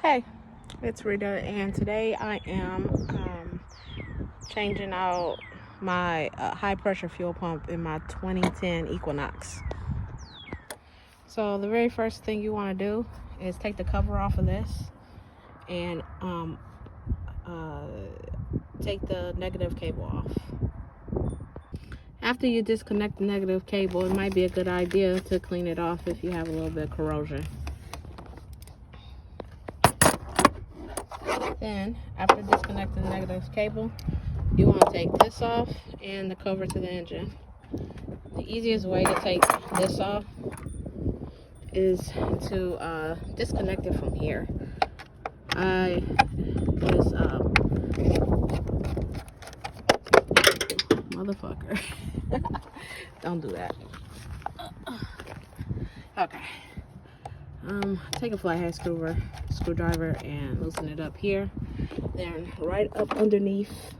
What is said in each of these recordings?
Hey, it's Rita, and today I am changing out my high pressure fuel pump in my 2010 Equinox. So the very first thing you want to do is take the cover off of this and take the negative cable off. After you disconnect the negative cable, it might be a good idea to clean it off if you have a little bit of corrosion. Then, after disconnecting the negative cable, you want to take this off and the cover to the engine. The easiest way to take this off is to disconnect it from here. I just motherfucker. Don't do that. Okay. Take a flathead screwdriver and loosen it up here. Then right up underneath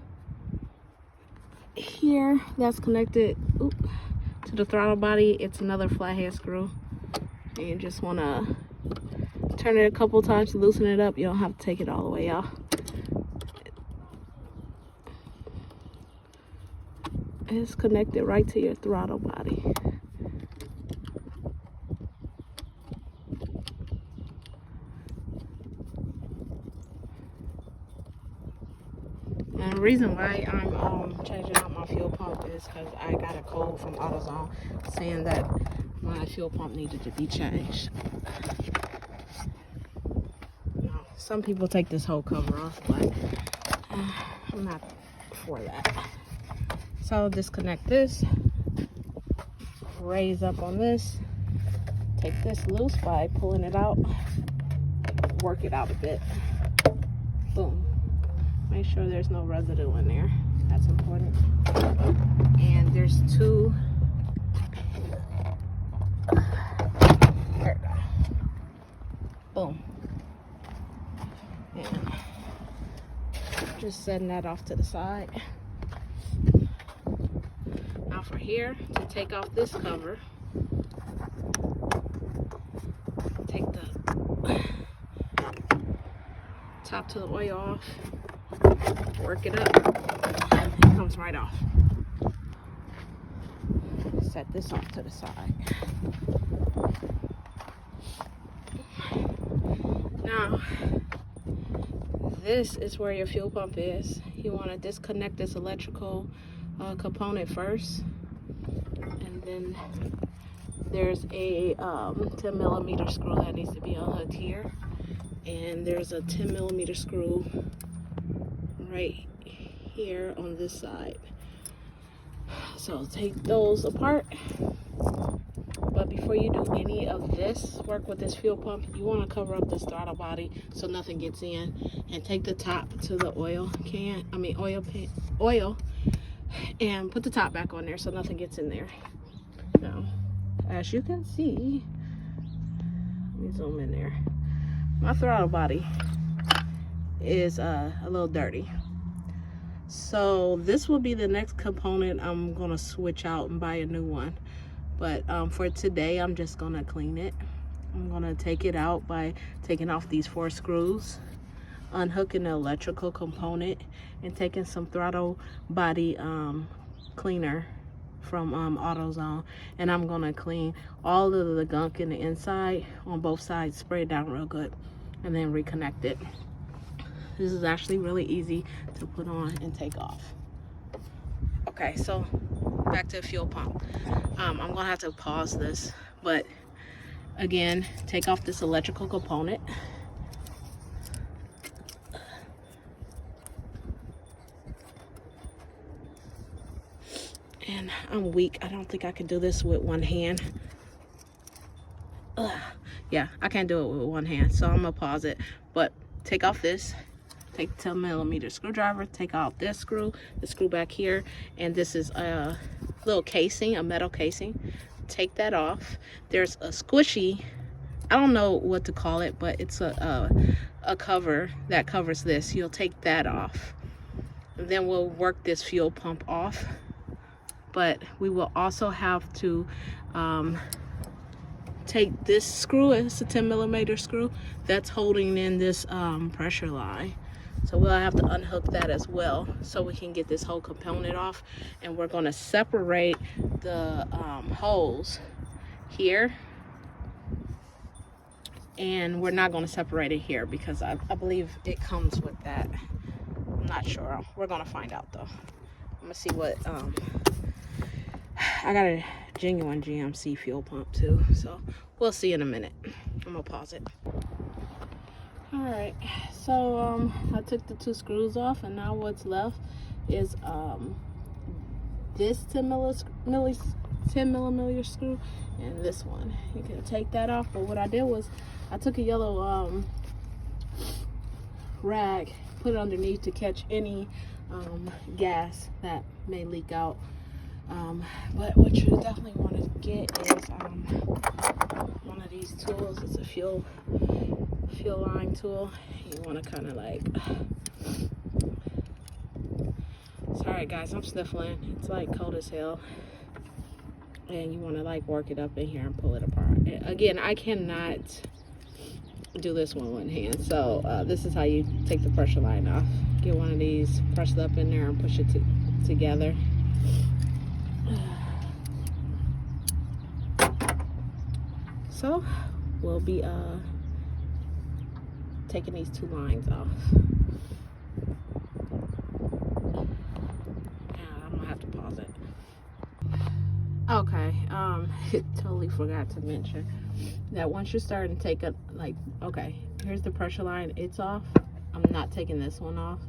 here, that's connected to the throttle body, it's another flathead screw. And you just want to turn it a couple times to loosen it up. You don't have to take it all the way out. It's connected right to your throttle body. And the reason why I'm changing out my fuel pump is because I got a code from AutoZone saying that my fuel pump needed to be changed. Now, some people take this whole cover off, but I'm not for that. So disconnect this, raise up on this, take this loose by pulling it out, work it out a bit. Boom. Make sure there's no residue in there. That's important. And there's two. There we go. Boom. And just setting that off to the side. Now for here, to take off this cover, take the top to the oil off, work it up, it comes right off. Set this off to the side. Now, this is where your fuel pump is. You want to disconnect this electrical component first, and then there's a 10 millimeter screw that needs to be unhooked here, and there's a 10 millimeter screw right here on this side. So take those apart. But before you do any of this work with this fuel pump, you want to cover up this throttle body so nothing gets in, and take the top to the oil and put the top back on there so nothing gets in there. Now, as you can see, let me zoom in there. My throttle body is a little dirty. So this will be the next component I'm gonna switch out and buy a new one. But for today, I'm just gonna clean it. I'm gonna take it out by taking off these 4 screws, unhooking the electrical component, and taking some throttle body cleaner from AutoZone. And I'm gonna clean all of the gunk in the inside on both sides, spray it down real good, and then reconnect it. This is actually really easy to put on and take off. Okay, so back to the fuel pump. I'm gonna have to pause this, but again, take off this electrical component. And I'm weak. I don't think I can do this with one hand. Yeah, I can't do it with one hand, so I'm gonna pause it. But take off this. Take the 10 millimeter screwdriver, take out this screw, the screw back here, and this is a little casing, a metal casing. Take that off. There's a squishy, I don't know what to call it, but it's a cover that covers this. You'll take that off. And then we'll work this fuel pump off. But we will also have to take this screw, it's a 10mm screw that's holding in this pressure line. So we'll have to unhook that as well so we can get this whole component off. And we're going to separate the holes here, and we're not going to separate it here because I believe it comes with that. I'm not sure. We're going to find out though. I'm going to see what I got a genuine GMC fuel pump too, so we'll see in a minute. I'm gonna pause it. All right, so I took the 2 screws off, and now what's left is this 10mm screw and this one. You can take that off, but what I did was I took a yellow rag, put it underneath to catch any gas that may leak out. But what you definitely want to get is one of these tools. It's a fuel line tool. You want to kind of like, sorry guys, I'm sniffling. It's like cold as hell, and you want to like work it up in here and pull it apart. Again, I cannot do this one hand, so this is how you take the pressure line off. Get one of these, press it up in there, and push it together. So we'll be taking these 2 lines off. I'm gonna have to pause it. Okay, totally forgot to mention that once you're starting to take a, like, okay, here's the pressure line, it's off. I'm not taking this one off,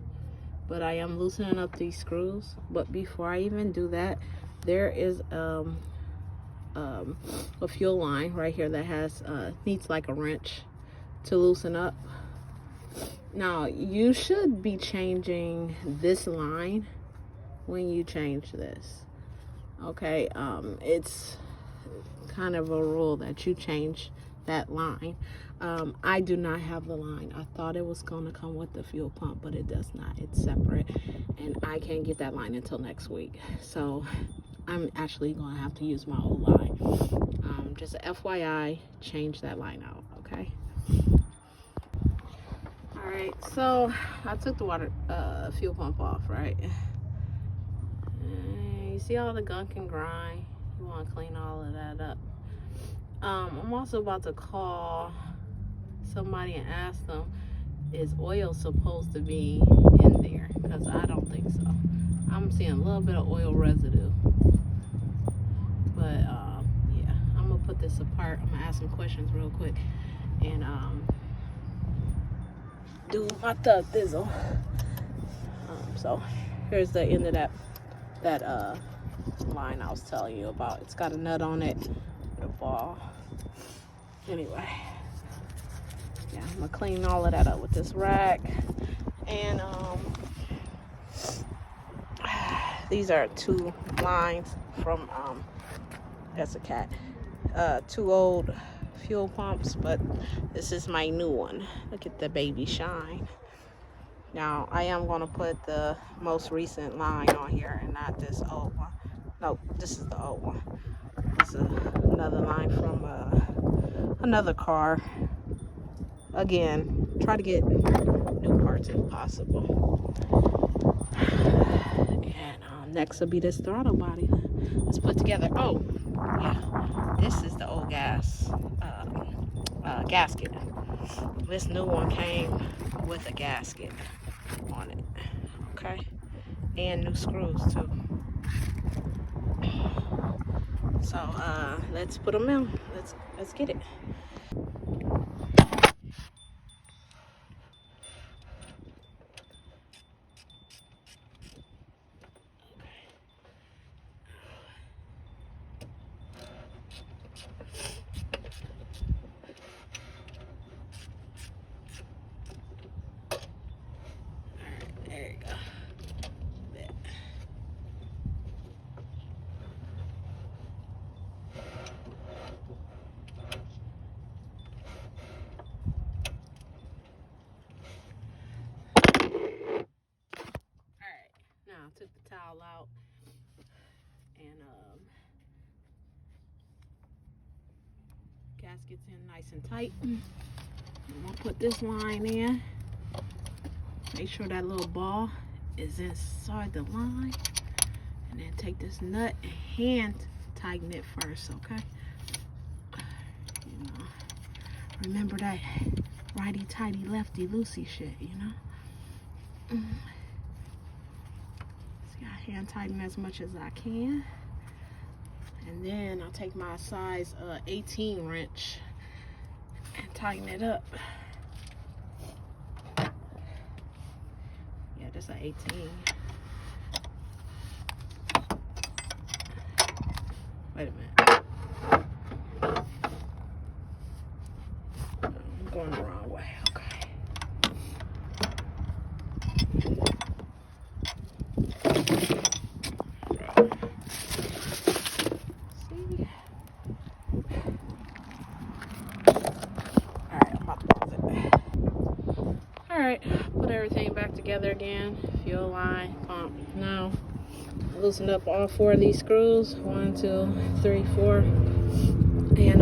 but I am loosening up these screws. But before I even do that, there is a fuel line right here that has needs like a wrench to loosen up. Now you should be changing this line when you change this. Okay, it's kind of a rule that you change that line. I do not have the line. I thought it was going to come with the fuel pump, but it does not. It's separate, and I can't get that line until next week. So I'm actually going to have to use my old line. Just a FYI, change that line out, okay? All right, so I took the water fuel pump off, right? And you see all the gunk and grime? You want to clean all of that up. I'm also about to call somebody and ask them, is oil supposed to be in there? Because I don't think so. I'm seeing a little bit of oil residue. But yeah, I'm gonna put this apart. I'm gonna ask some questions real quick and do my thug thizzle. So here's the end of that line I was telling you about. It's got a nut on it with a ball. Anyway, yeah, I'm gonna clean all of that up with this rag. And these are 2 lines from that's a cat, 2 old fuel pumps, but this is my new one. Look at the baby shine. Now I am going to put the most recent line on here and not this old one. No, this is the old one. This is another line from another car. Again, try to get new parts if possible. And next will be this throttle body. Let's put together. Oh, yeah, this is the old gasket. This new one came with a gasket on it, okay, and new screws too. So let's put them in. Let's get it. There you go. There. Alright, now I took the towel out and gaskets in nice and tight. And we'll put this line in. Make sure that little ball is inside the line. And then take this nut and hand tighten it first, okay? You know, remember that righty-tighty, lefty-loosey shit, you know? See, I hand tighten as much as I can. And then I'll take my size 18 wrench and tighten it up. Yeah, this is an 18. Wait a minute. I'm going the wrong way. Okay. See? Alright, I'm about to pause it. Alright, put everything back together again. Fuel line, pump. Now, loosen up all 4 of these screws. 1, 2, 3, 4. And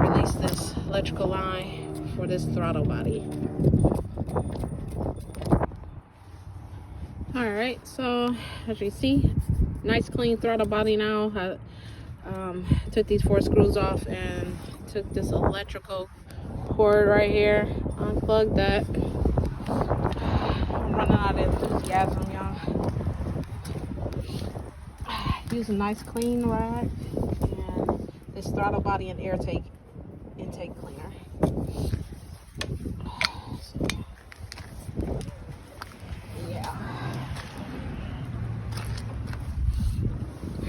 release this electrical line for this throttle body. Alright, so as you see, nice clean throttle body now. I took these 4 screws off and took this electrical cord right here, unplugged that. I'm running out of enthusiasm, y'all. Use a nice clean rag and this throttle body and intake cleaner. So, yeah.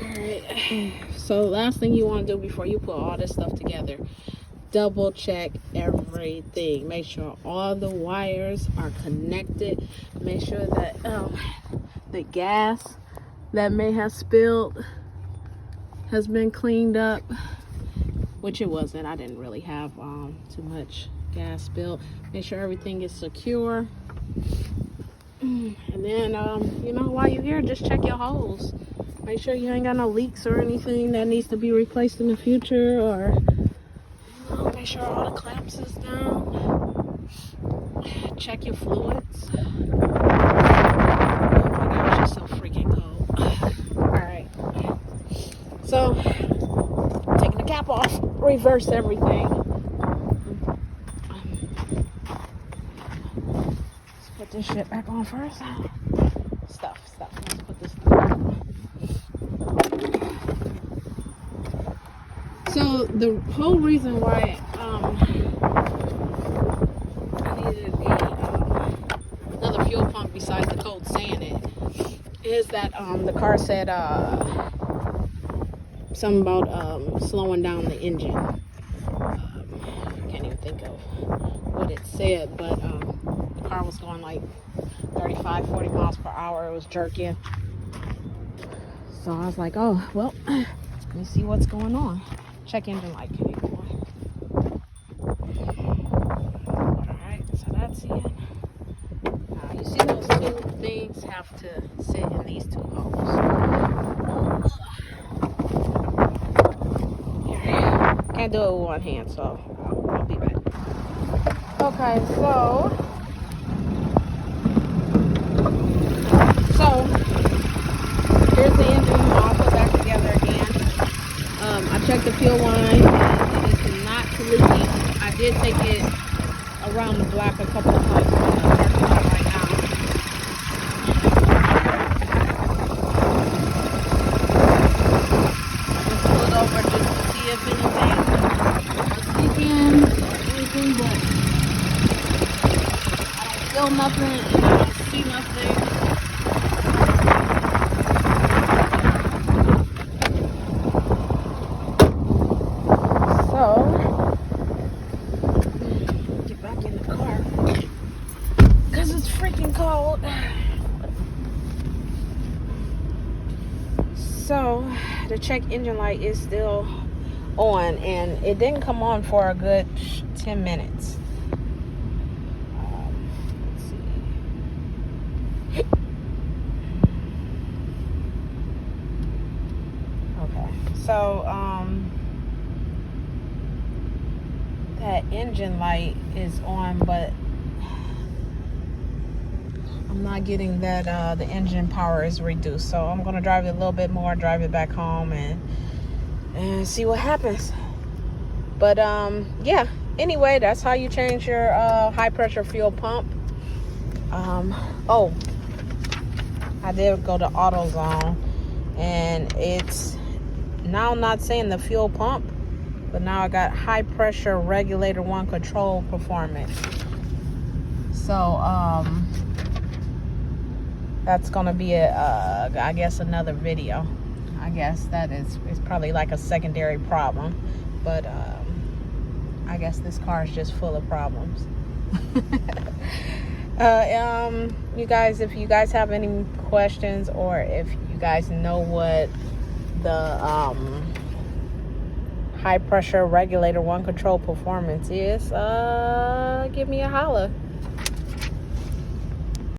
Alright. So last thing you want to do before you put all this stuff together, double check everything. Make sure all the wires are connected. Make sure that the gas that may have spilled has been cleaned up, which it wasn't. I didn't really have too much gas spilled. Make sure everything is secure. And then you know, while you're here, just check your hose. Make sure you ain't got no leaks or anything that needs to be replaced in the future, or you know, make sure all the clamps is down. Check your fluids. Oh my gosh, it's so freaking cold. Alright, so taking the cap off, reverse everything. Let's put this shit back on first. Stuff. Let's put this stuff back on. So the whole reason why I needed another fuel pump besides the code saying it is that the car said something about slowing down the engine. I can't even think of what it said, but the car was going like 35, 40 miles per hour. It was jerking. So I was like, oh, well, let me see what's going on. Check engine light. Can you go on? Alright, so that's it. Now, you see those 2 things have to sit in these 2 holes. Here. Can't do it with one hand, so I'll be back. Okay, so here's the engine. I'll put back together again. I checked the fuel line. It is not leaking. I did take it around the block a couple of times. Right now. Just pull it over just to see if anything is leaking or anything, but I don't feel nothing and I don't see nothing. Get back in the car because it's freaking cold. So the check engine light is still on and it didn't come on for a good 10 minutes. Let's see. Okay, so that engine light is on, but I'm not getting that the engine power is reduced. So I'm gonna drive it a little bit more, drive it back home, and see what happens. But yeah, anyway, that's how you change your high pressure fuel pump. Oh, I did go to AutoZone, and it's now not saying the fuel pump, but now I got high pressure regulator 1 control performance. So that's gonna be I guess another video. I guess that is probably like a secondary problem, but I guess this car is just full of problems. You guys, if you guys have any questions, or if you guys know what the high pressure regulator 1 control performance is, give me a holla.